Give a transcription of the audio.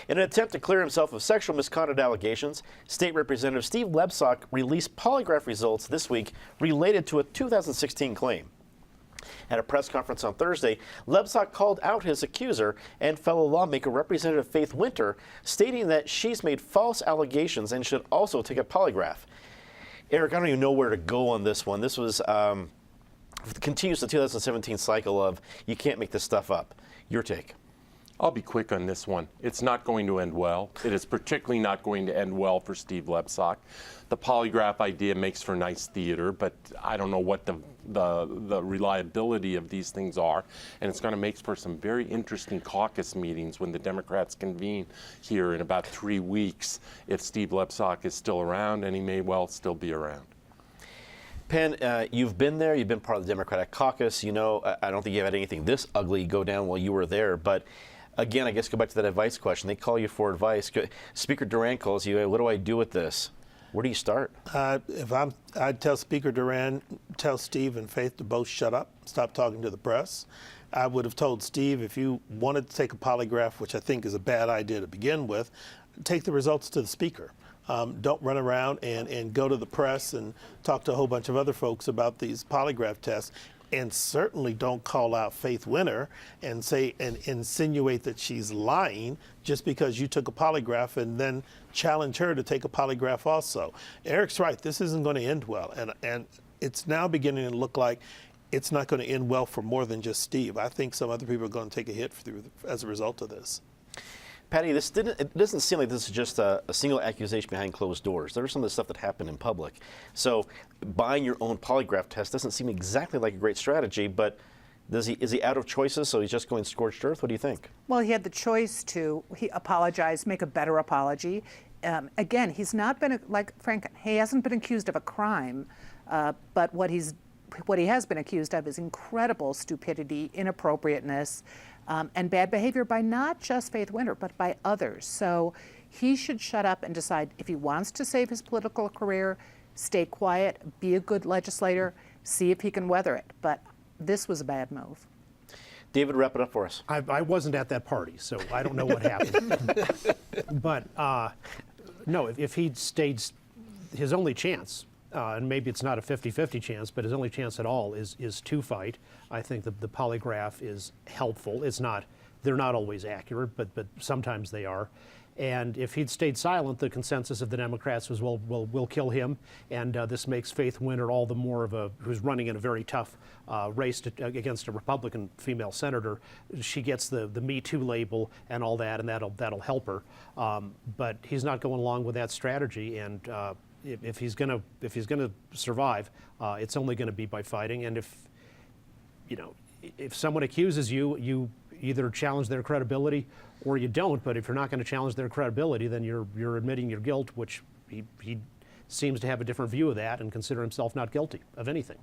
In an attempt to clear himself of sexual misconduct allegations, State Representative Steve Lebsock released polygraph results this week related to a 2016 claim. At a press conference on Thursday, Lebsock called out his accuser and fellow lawmaker Representative Faith Winter, stating that she's made false allegations and should also take a polygraph. Eric, I don't even know where to go on this one. This was continues the 2017 cycle of you can't make this stuff up. Your take? I'll be quick on this one. It's not going to end well. It is particularly not going to end well for Steve Lebsock. The polygraph idea makes for nice theater, but I don't know what the reliability of these things are. And it's going to make for some very interesting caucus meetings when the Democrats convene here in about 3 weeks if Steve Lebsock is still around, and he may well still be around. Penn, you've been there. You've been part of the Democratic caucus. You know, I don't think you had anything this ugly go down while you were there, but again, I guess go back to that advice question. They call you for advice. Speaker Duran calls you, hey, what do I do with this? Where do you start? I'd tell Speaker Duran, tell Steve and Faith to both shut up, stop talking to the press. I would have told Steve, if you wanted to take a polygraph, which I think is a bad idea to begin with, take the results to the Speaker. Don't run around and go to the press and talk to a whole bunch of other folks about these polygraph tests. And certainly don't call out Faith Winter and say and insinuate that she's lying just because you took a polygraph, and then challenge her to take a polygraph also. Eric's right. This isn't going to end well, and it's now beginning to look like it's not going to end well for more than just Steve. I think some other people are going to take a hit as a result of this. Patty, it doesn't seem like this is just a single accusation behind closed doors. There's some of the stuff that happened in public. So buying your own polygraph test doesn't seem exactly like a great strategy, but is he out of choices, so he's just going scorched earth? What do you think? Well, he had the choice to apologize, make a better apology. Again, he's not been, like Frank, he hasn't been accused of a crime, but what he has been accused of is incredible stupidity, inappropriateness, and bad behavior by not just Faith Winter, but by others. So he should shut up and decide if he wants to save his political career, stay quiet, be a good legislator, see if he can weather it. But this was a bad move. David, wrap it up for us. I wasn't at that party, so I don't know what happened. But no, if he'd stayed, his only chance, and maybe it's not a 50-50 chance, but his only chance at all is to fight. I think the polygraph is helpful. They're not always accurate, but sometimes they are. And if he'd stayed silent, the consensus of the Democrats was, well, we'll kill him. And this makes Faith Winter all the more of who's running in a very tough race against a Republican female senator. She gets the Me Too label and all that, and that'll help her. But he's not going along with that strategy. And if he's gonna survive, it's only going to be by fighting. And if someone accuses you, you either challenge their credibility or you don't. But if you're not going to challenge their credibility, then you're admitting your guilt, which he seems to have a different view of that and consider himself not guilty of anything.